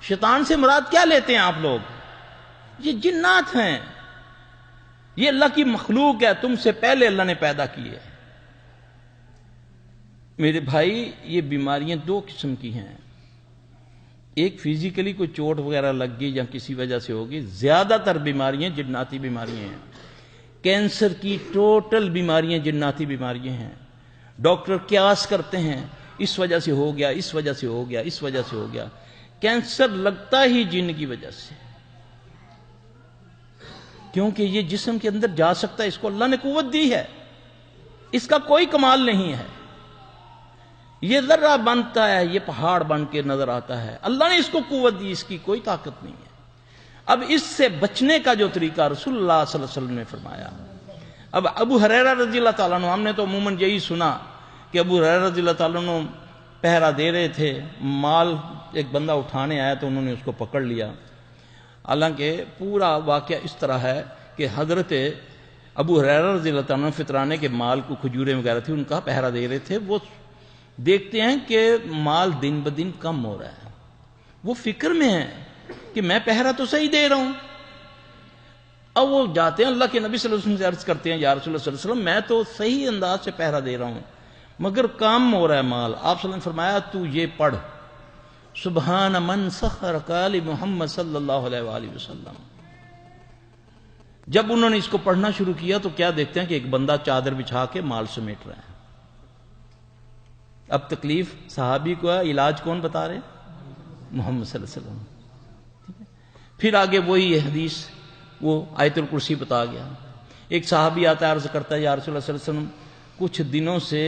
شیطان سے مراد کیا لیتے ہیں آپ لوگ؟ یہ جنات ہیں، یہ اللہ کی مخلوق ہے، تم سے پہلے اللہ نے پیدا کی ہے۔ میرے بھائی یہ بیماریاں دو قسم کی ہیں، ایک فزیکلی کوئی چوٹ وغیرہ لگ گئی یا کسی وجہ سے ہوگی، زیادہ تر بیماریاں جناتی بیماریاں ہیں۔ کینسر کی ٹوٹل بیماریاں جناتی بیماریاں ہیں۔ ڈاکٹر قیاس کرتے ہیں اس وجہ سے ہو گیا، اس وجہ سے ہو گیا، اس وجہ سے ہو گیا۔ کینسر لگتا ہی جن کی وجہ سے، کیونکہ یہ جسم کے اندر جا سکتا ہے، اس کو اللہ نے قوت دی ہے، اس کا کوئی کمال نہیں ہے۔ یہ ذرہ بنتا ہے، یہ پہاڑ بن کے نظر آتا ہے، اللہ نے اس کو قوت دی، اس کی کوئی طاقت نہیں ہے۔ اب اس سے بچنے کا جو طریقہ رسول اللہ صلی اللہ علیہ وسلم نے فرمایا۔ اب ابو ہریرہ رضی اللہ تعالیٰ عنہ، ہم نے تو عموماً یہی سنا کہ ابو ہریرہ رضی اللہ تعالیٰ عنہ پہرا دے رہے تھے، مال ایک بندہ اٹھانے آیا تو انہوں نے اس کو پکڑ لیا۔ حالانکہ پورا واقعہ اس طرح ہے کہ حضرت ابو ہریرہ رضی اللہ تعالیٰ عنہ فطرانے کے مال کو، کھجوریں وغیرہ تھی، ان کا پہرا دے رہے تھے۔ وہ دیکھتے ہیں کہ مال دن بدن کم ہو رہا ہے، وہ فکر میں ہے کہ میں پہرا تو صحیح دے رہا ہوں۔ اب وہ جاتے ہیں اللہ کے نبی صلی اللہ علیہ وسلم سے عرض کرتے ہیں، یا رسول اللہ صلی اللہ علیہ وسلم میں تو صحیح انداز سے پہرا دے رہا ہوں مگر کم ہو رہا ہے مال۔ آپ صلی اللہ علیہ وسلم نے فرمایا تو یہ پڑھ، سبحان من سخر قال محمد صلی اللہ علیہ وآلہ وسلم۔ جب انہوں نے اس کو پڑھنا شروع کیا تو کیا دیکھتے ہیں کہ ایک بندہ چادر بچھا کے مال سمیٹ رہا ہے۔ اب تکلیف صحابی کو ہے، علاج کون بتا رہے؟ محمد صلی اللہ علیہ وسلم۔ پھر آگے وہی حدیث، وہ آیت الکرسی بتا گیا۔ ایک صحابی آتا ہے، عرض کرتا ہے یا رسول اللہ صلی اللہ علیہ وسلم کچھ دنوں سے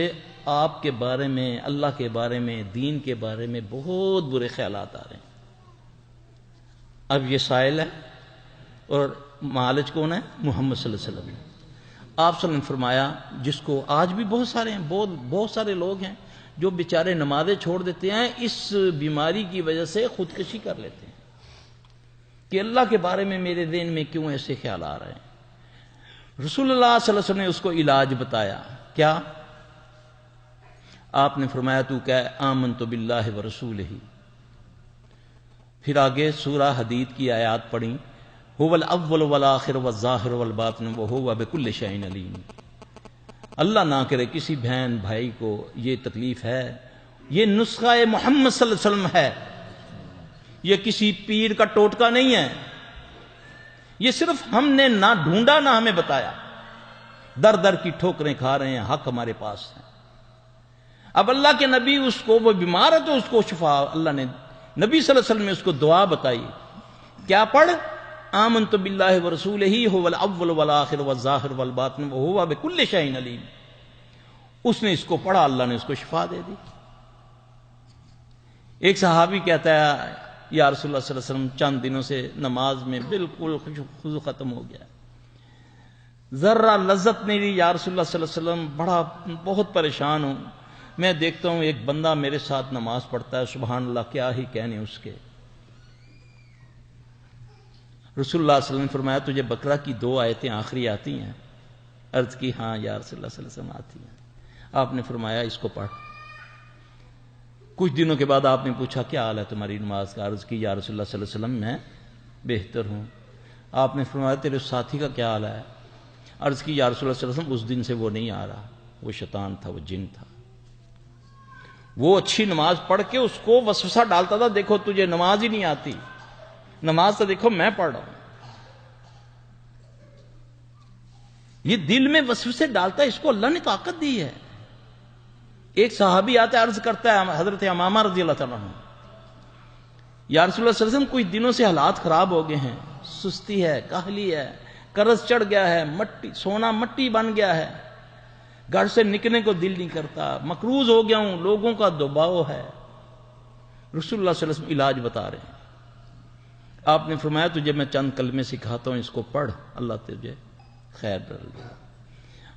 آپ کے بارے میں، اللہ کے بارے میں، دین کے بارے میں بہت برے خیالات آ رہے ہیں۔ اب یہ سائل ہے اور معالج کون ہے؟ محمد صلی اللہ علیہ وسلم۔ آپ صلی اللہ علیہ وسلم نے فرمایا، جس کو آج بھی بہت سارے ہیں، بہت سارے لوگ ہیں جو بیچارے نمازیں چھوڑ دیتے ہیں، اس بیماری کی وجہ سے خودکشی کر لیتے ہیں کہ اللہ کے بارے میں میرے ذہن میں کیوں ایسے خیال آ رہے ہیں۔ رسول اللہ صلی اللہ علیہ وسلم نے اس کو علاج بتایا۔ کیا؟ آپ نے فرمایا تو کہ آمنت باللہ ورسولہ۔ پھر آگے سورہ حدید کی آیات پڑھیں، هو الاول والآخر والظاہر والباطن وهو بكل شیء علیم۔ اللہ نہ کرے کسی بہن بھائی کو یہ تکلیف ہے، یہ نسخہ محمد صلی اللہ علیہ وسلم ہے، یہ کسی پیر کا ٹوٹکا نہیں ہے، یہ صرف ہم نے نہ ڈھونڈا نہ ہمیں بتایا، در در کی ٹھوکریں کھا رہے ہیں، حق ہمارے پاس ہے۔ اب اللہ کے نبی اس کو، وہ بیمار ہے تو اس کو شفا، اللہ نے نبی صلی اللہ علیہ وسلم نے اس کو دعا بتائی، کیا پڑھ؟ آمنت باللہ ورسولہ هو الاول والآخر والظاہر والباطن وهو بكل شیء علیم۔ اس نے اس کو پڑھا، اللہ نے اس کو شفا دے دی۔ ایک صحابی کہتا ہے یا رسول اللہ صلی اللہ علیہ وسلم چند دنوں سے نماز میں بالکل خضوع ختم ہو گیا، ذرہ لذت نہیں رہی، یا رسول اللہ صلی اللہ علیہ وسلم بہت پریشان ہوں، میں دیکھتا ہوں ایک بندہ میرے ساتھ نماز پڑھتا ہے، سبحان اللہ کیا ہی کہنے اس کے۔ رسول اللہ صلی اللہ علیہ وسلم نے فرمایا تجھے بقرہ کی 2 آیتیں آخری آتی ہیں؟ عرض کی ہاں یا رسول اللہ صلی اللہ علیہ وسلم آتی ہیں۔ آپ نے فرمایا اس کو پڑھ۔ کچھ دنوں کے بعد آپ نے پوچھا کیا حال ہے تمہاری نماز کا؟ عرض کی یا رسول اللہ صلی اللہ علیہ وسلم میں بہتر ہوں۔ آپ نے فرمایا تیرے ساتھی کا کیا حال ہے؟ عرض کی یا رسول اللہ صلی اللہ علیہ وسلم اس دن سے وہ نہیں آ رہا، وہ شیطان تھا، وہ جن تھا، وہ اچھی نماز پڑھ کے اس کو وسوسہ ڈالتا تھا، دیکھو تجھے نماز ہی نہیں آتی، نماز تو دیکھو میں پڑھ رہا ہوں۔ یہ دل میں وسوسے ڈالتا ہے، اس کو اللہ نے طاقت دی ہے۔ ایک صحابی آتا ہے، عرض کرتا ہے حضرت امامہ رضی اللہ تعالیٰ عنہ، یا رسول اللہ صلی اللہ علیہ وسلم کچھ دنوں سے حالات خراب ہو گئے ہیں، سستی ہے، کاہلی ہے، قرض چڑھ گیا ہے، سونا مٹی بن گیا ہے، گھر سے نکلنے کو دل نہیں کرتا، مقروض ہو گیا ہوں، لوگوں کا دباؤ ہے۔ رسول اللہ صلی اللہ علیہ وسلم علاج بتا رہے ہیں۔ آپ نے فرمایا تجھے میں چند کلمے سکھاتا ہوں، اس کو پڑھ، اللہ تجھے خیر ڈال دے۔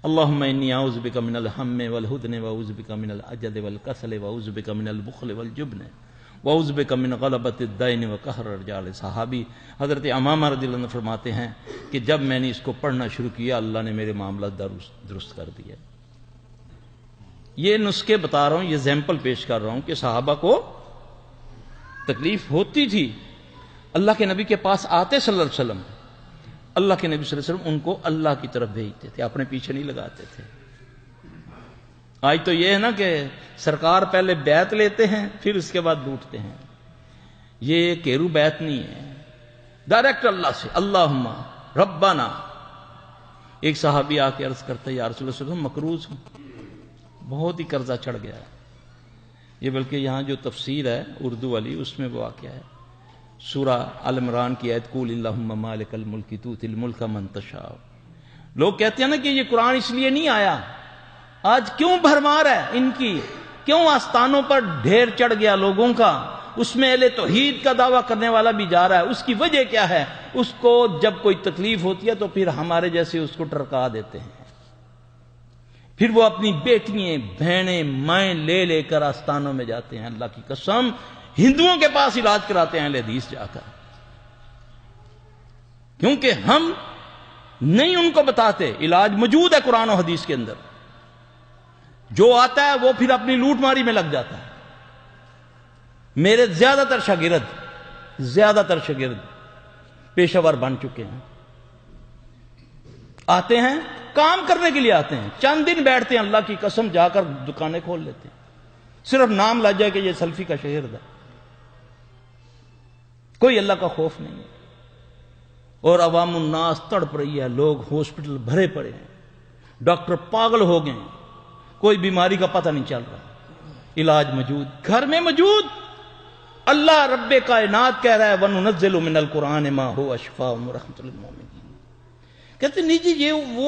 اللہم انی اعوذ بک من الہم والحزن واعوذ بک من العجز والکسل واعوذ بک من البخل والجبن واعوذ بک من غلبۃ الدین وقہر الرجال۔ صحابی حضرت امامہ رضی اللہ عنہ فرماتے ہیں کہ جب میں نے اس کو پڑھنا شروع کیا، اللہ نے میرے معاملات درست کر دیا۔ یہ نسخے بتا رہا ہوں، یہ ایگزامپل پیش کر رہا ہوں کہ صحابہ کو تکلیف ہوتی تھی اللہ کے نبی کے پاس آتے صلی اللہ علیہ وسلم، اللہ کے نبی صلی اللہ علیہ وسلم ان کو اللہ کی طرف بھیجتے تھے، اپنے پیچھے نہیں لگاتے تھے۔ آج تو یہ ہے نا کہ سرکار پہلے بیعت لیتے ہیں پھر اس کے بعد لوٹتے ہیں، یہ کیرو بیعت نہیں ہے، ڈائریکٹ اللہ سے، اللہم ربنا۔ ایک صحابی آ کے عرض کرتا ہے یا رسول اللہ صلی اللہ علیہ وسلم مقروض ہوں، بہت ہی قرضہ چڑھ گیا ہے۔ یہ بلکہ یہاں جو تفسیر ہے اردو والی اس میں وہ واقعہ ہے، سورہ آل عمران کی آیت قول اللہم مالک الملک تؤتی الملک من تشاء۔ لوگ کہتے ہیں نا کہ یہ قرآن اس لیے نہیں آیا، آج کیوں بھرمار ہے ان کی، کیوں آستانوں پر ڈھیر چڑھ گیا لوگوں کا، اس میں اہل توحید کا دعویٰ کرنے والا بھی جا رہا ہے، اس کی وجہ کیا ہے؟ اس کو جب کوئی تکلیف ہوتی ہے تو پھر ہمارے جیسے اس کو ٹرکا دیتے ہیں، پھر وہ اپنی بیٹیاں بہنیں مائیں لے لے کر آستانوں میں جاتے ہیں، اللہ کی قسم ہندوؤں کے پاس علاج کراتے ہیں اہل حدیث جا کر، کیونکہ ہم نہیں ان کو بتاتے علاج موجود ہے قرآن و حدیث کے اندر، جو آتا ہے وہ پھر اپنی لوٹ ماری میں لگ جاتا ہے۔ میرے زیادہ تر شاگرد پیشہ ور بن چکے ہیں، آتے ہیں کام کرنے کے لیے، آتے ہیں چند دن بیٹھتے ہیں، اللہ کی قسم جا کر دکانیں کھول لیتے ہیں، صرف نام لا جائے کہ یہ سلفی کا شہر ہے، کوئی اللہ کا خوف نہیں ہے، اور عوام الناس تڑپ رہی ہے، لوگ ہاسپٹل بھرے پڑے ہیں، ڈاکٹر پاگل ہو گئے ہیں، کوئی بیماری کا پتہ نہیں چل رہا، علاج موجود، گھر میں موجود۔ اللہ رب کائنات کہہ رہا ہے وَنُنَزِّلُ مِنَ الْقُرْآنِ مَا هُوَ شِفَاءٌ وَرَحْمَةٌ لِلْمُؤْمِنِينَ، کہتے نہیں جی یہ وہ